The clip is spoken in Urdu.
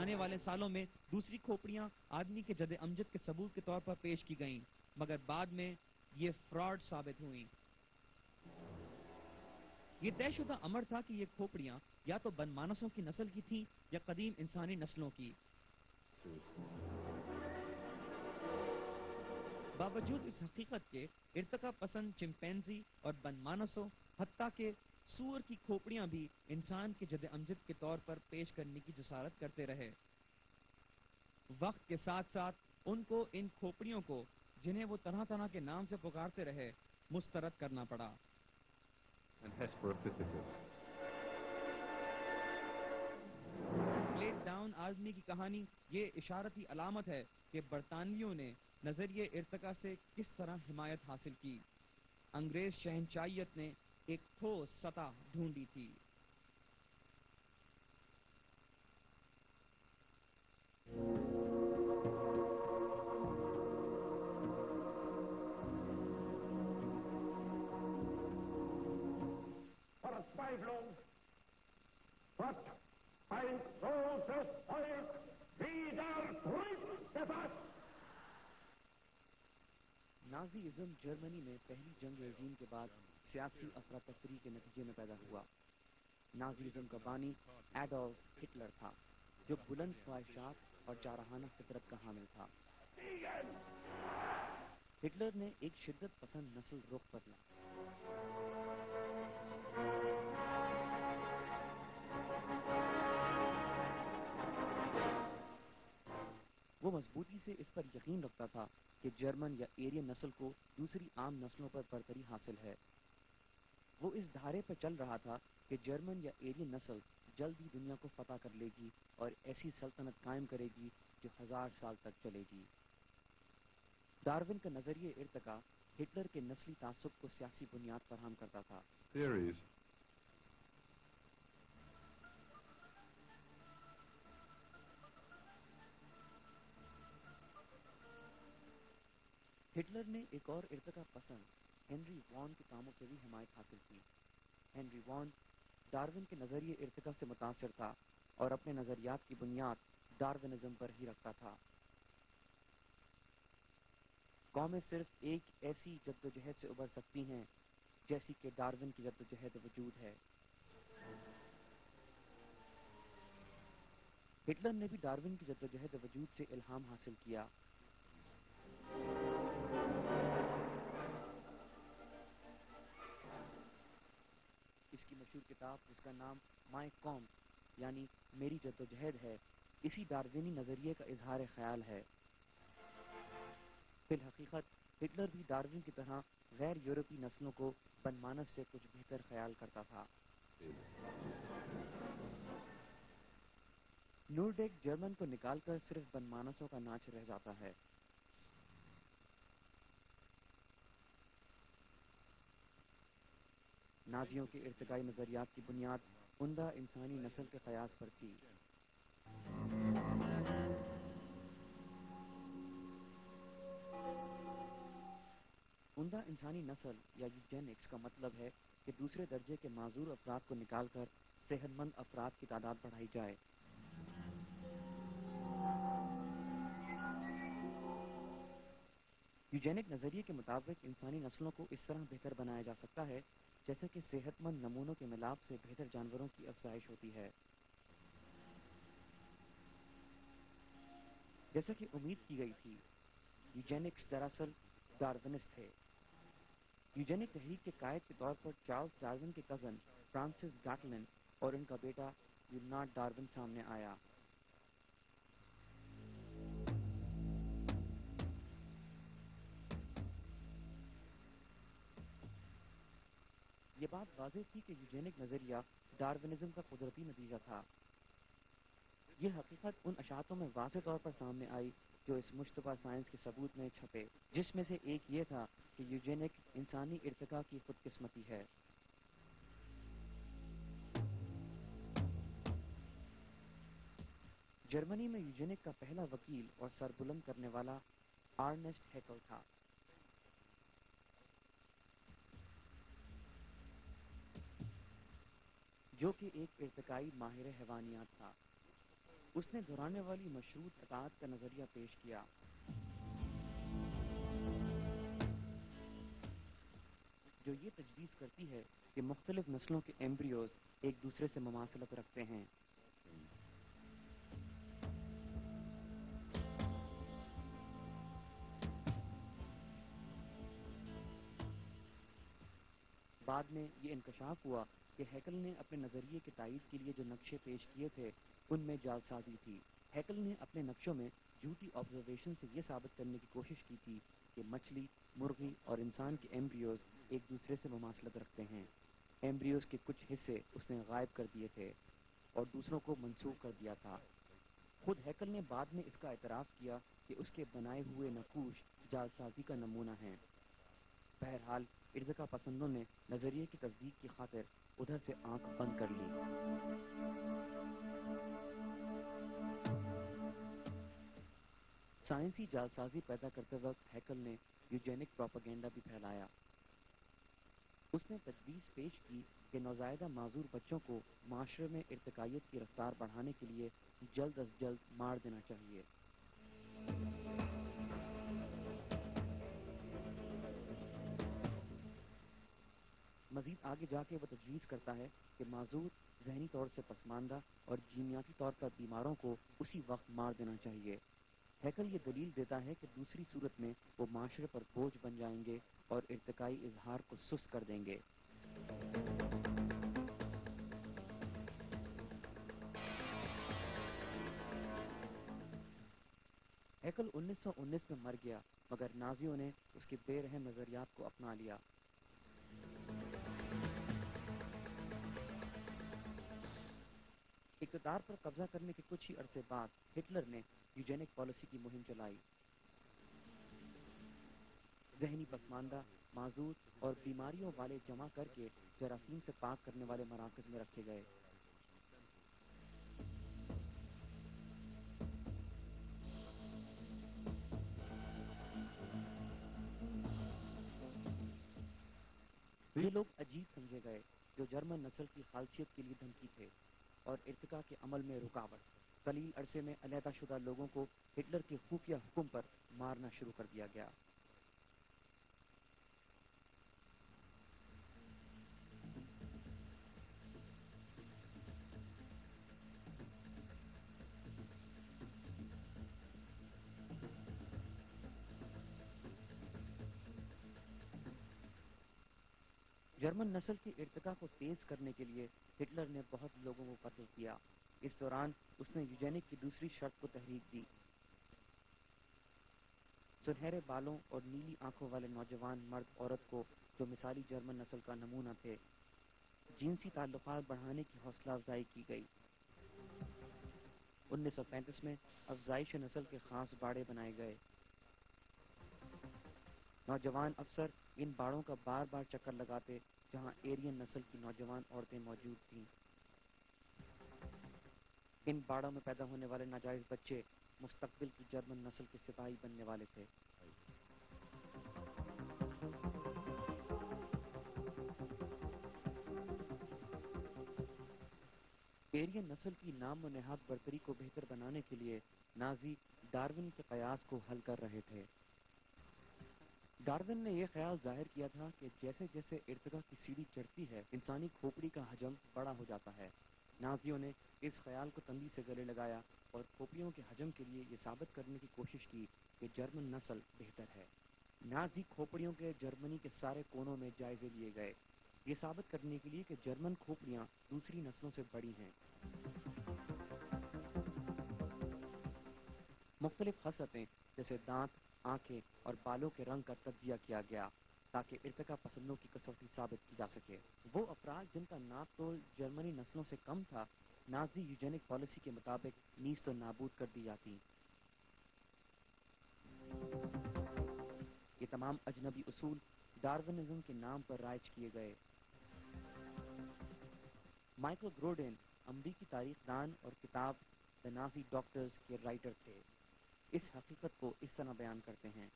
آنے والے سالوں میں دوسری کھوپڑیاں آدمی کے جد امجد کے ثبوت کے طور پر پیش کی گئیں، مگر بعد میں یہ فراڈ ثابت ہوئیں۔ یہ طے شدہ امر تھا کہ یہ کھوپڑیاں یا تو بن مانسوں کی نسل کی تھیں یا قدیم انسانی نسلوں کی۔ باوجود اس حقیقت کے، ارتقا پسند چمپینزی اور بن مانسوں حتیٰ کہ سور کی کھوپڑیاں بھی انسان کے جد امجد کے طور پر پیش کرنے کی جسارت کرتے رہے۔ وقت کے ساتھ ساتھ ان کو ان کھوپڑیوں کو، جنہیں وہ طرح طرح کے نام سے پکارتے رہے، مسترد کرنا پڑا۔ پلیٹ ڈاؤن آدمی کی کہانی یہ اشارتی علامت ہے کہ برطانویوں نے نظریے ارتقا سے کس طرح حمایت حاصل کی۔ انگریز شہنشائیت نے ایک ٹھوس سطح ڈھونڈی تھی۔ نازیزم جرمنی میں پہلی جنگ عظیم کے بعد سیاسی افراتفری کے نتیجے میں پیدا ہوا۔ نازیزم کا بانی ایڈولف ہٹلر تھا، جو بلند خواہشات اور جارحانہ فطرت کا حامل تھا۔ ہٹلر نے ایک شدت پسند نسل رخ بدلا۔ وہ مضبوطی سے اس پر یقین رکھتا تھا کہ جرمن یا ایرین نسل کو دوسری عام نسلوں پر برتری حاصل ہے۔ وہ اس دھارے پر چل رہا تھا کہ جرمن یا ایرین نسل جلد ہی دنیا کو فتح کر لے گی اور ایسی سلطنت قائم کرے گی جو 1000 سال تک چلے گی۔ ڈارون کا نظریہ ارتقا ہٹلر کے نسلی تعصب کو سیاسی بنیاد فراہم کرتا تھا۔ ہٹلر نے ایک اور ارتقا پسند ہنری وان کے کاموں سے بھی حمایت حاصل کی۔ ہنری وان ڈارون کے نظریے ارتقا سے متاثر تھا اور اپنے نظریات کی بنیاد ڈارونزم پر ہی رکھتا تھا۔ قومیں صرف ایک ایسی جدوجہد سے ابھر سکتی ہیں جیسی کہ ڈارون کی جدوجہد وجود ہے۔ ہٹلر نے بھی ڈارون کی جدوجہد وجود سے الہام حاصل کیا۔ اس کی مشہور کتاب جس کا نام مائی قوم یعنی میری جدوجہد ہے، اسی ڈاروینی نظریے کا اظہار خیال ہے۔ فی الحقیقت ہٹلر بھی ڈارون کی طرح غیر یورپی نسلوں کو بن مانس سے کچھ بہتر خیال کرتا تھا۔ نورڈیک جرمن کو نکال کر صرف بن مانسوں کا ناچ رہ جاتا ہے۔ نازیوں کے ارتقائی نظریات کی بنیاد عمدہ انسانی نسل کے قیاس پر تھی۔ عمدہ انسانی نسل یا یوجینکس کا مطلب ہے کہ دوسرے درجے کے معذور افراد کو نکال کر صحت مند افراد کی تعداد بڑھائی جائے۔ یوجینک نظریے کے مطابق انسانی نسلوں کو اس طرح بہتر بنایا جا سکتا ہے جیسے کہ صحت مند نمونوں کے ملاپ سے بہتر جانوروں کی افزائش ہوتی ہے۔ جیسا کہ امید کی گئی تھی، یوجینکس دراصل ڈارونسٹ تھے۔ یوجینک تحریک کے قائد کے طور پر چارلس ڈارون کے کزن فرانسس گاٹلن اور ان کا بیٹا لیونارڈ ڈارون سامنے آیا۔ یہ بات واضح تھی کہ یوجینک نظریہ ڈارونزم کا قدرتی نتیجہ تھا۔ یہ حقیقت ان اشاعتوں میں واضح طور پر سامنے آئی جو اس مشتبہ سائنس کے ثبوت میں چھپے، جس میں سے ایک یہ تھا کہ یوجینک انسانی ارتقاء کی خود قسمتی ہے۔ جرمنی میں یوجینک کا پہلا وکیل اور سربلند کرنے والا آرنسٹ ہیکل تھا۔ جو کہ ایک ارتقائی ماہر حیوانیات تھا۔ اس نے دہرانے والی مشروط اطاعت کا نظریہ پیش کیا، جو یہ تجویز کرتی ہے کہ مختلف نسلوں کے ایمبریوز ایک دوسرے سے مماثلت رکھتے ہیں۔ بعد میں یہ انکشاف ہوا کہ ہیکل نے اپنے نظریے کی تائید کے لیے جو نقشے پیش کیے تھے ان میں جعلسازی تھی۔ ہیکل نے اپنے نقشوں میں جھوٹی آبزرویشن سے یہ ثابت کرنے کی کوشش کی تھی کہ مچھلی، مرغی اور انسان کے ایمبریوز ایک دوسرے سے مماثلت رکھتے ہیں۔ ایمبریوز کے کچھ حصے اس نے غائب کر دیے تھے اور دوسروں کو منسوخ کر دیا تھا۔ خود ہیکل نے بعد میں اس کا اعتراف کیا کہ اس کے بنائے ہوئے نقوش جعلسازی کا نمونہ ہیں۔ بہرحال ارتقا پسندوں نے نظریے کی تصدیق کی خاطر ادھر سے آنکھ بند کر لی۔ سائنسی جعلسازی پیدا کرتے وقت ہیکل نے یوجینک پروپیگنڈا بھی پھیلایا۔ اس نے تجویز پیش کی کہ نوزائیدہ معذور بچوں کو معاشرے میں ارتقائیت کی رفتار بڑھانے کے لیے جلد از جلد مار دینا چاہیے۔ مزید آگے جا کے وہ تجویز کرتا ہے کہ معذور، ذہنی طور سے پسماندہ اور جینیاتی طور پر بیماروں کو اسی وقت مار دینا چاہیے۔ ہیکل یہ دلیل دیتا ہے کہ دوسری صورت میں وہ معاشرے پر بوجھ بن جائیں گے اور ارتقائی اظہار کو سست کر دیں گے۔ ہیکل 1919 میں مر گیا، مگر نازیوں نے اس کے بے رحم نظریات کو اپنا لیا۔ اقتدار پر قبضہ کرنے کے کچھ ہی عرصے بعد ہٹلر نے یوجینک پالیسی کی مہم چلائی۔ ذہنی پسماندہ، معذور اور بیماریوں والے جمع کر کے جراثیم سے پاک کرنے والے مراکز میں رکھے گئے۔ یہ لوگ عجیب سمجھے گئے جو جرمن نسل کی خالصیت کے لیے دھمکی تھے اور ارتقاء کے عمل میں رکاوٹ۔ قلیل عرصے میں علیحدہ شدہ لوگوں کو ہٹلر کے خفیہ حکم پر مارنا شروع کر دیا گیا۔ جرمن نسل کے ارتقاء کو تیز کرنے کے لیے ہٹلر نے بہت لوگوں کو قتل کیا۔ اس دوران اس نے یوجینک کی دوسری شرط کو تحریک دی۔ سنہرے بالوں اور نیلی آنکھوں والے نوجوان مرد عورت کو، جو مثالی جرمن نسل کا نمونہ تھے، جنسی تعلقات بڑھانے کی حوصلہ افزائی کی گئی۔ 1935 میں افزائش نسل کے خاص باڑے بنائے گئے۔ نوجوان افسر ان باڑوں کا بار بار چکر لگاتے جہاں ایرین نسل کی نوجوان عورتیں موجود تھیں۔ ان باڑوں میں پیدا ہونے والے ناجائز بچے مستقبل کی جرمن نسل کے سپاہی بننے والے تھے۔ ایرین نسل کی نام و نہاد برتری کو بہتر بنانے کے لیے نازی ڈارون کے قیاس کو حل کر رہے تھے۔ ڈارون نے یہ خیال ظاہر کیا تھا کہ جیسے جیسے ارتقاء کی سیڑھی چڑھتی ہے، انسانی کھوپڑی کا حجم بڑا ہو جاتا ہے۔ نازیوں نے اس خیال کو تندی سے گلے لگایا اور کھوپڑیوں کے حجم کے لیے یہ ثابت کرنے کی کوشش کی کہ جرمن نسل بہتر ہے۔ نازی کھوپڑیوں کے جرمنی کے سارے کونوں میں جائزے لیے گئے، یہ ثابت کرنے کے لیے کہ جرمن کھوپڑیاں دوسری نسلوں سے بڑی ہیں۔ مختلف خصلتیں جیسے دانت، آنکھیں اور بالوں کے رنگ کا تجزیہ کیا گیا تاکہ ارتقاء پسندوں کی کسوٹی ثابت کی جا سکے۔ وہ افراد جن کا ناپ تول جرمنی نسلوں سے کم تھا، نازی یوجینک پالیسی کے مطابق نیست و نابود کر دی جاتی۔ یہ تمام اجنبی اصول ڈارونزم کے نام پر رائج کیے گئے۔ مائیکل گروڈین امریکی تاریخ دان اور کتاب دی نازی ڈاکٹرز کے رائٹر تھے۔ اس حقیقت کو اس طرح بیان کرتے ہیں: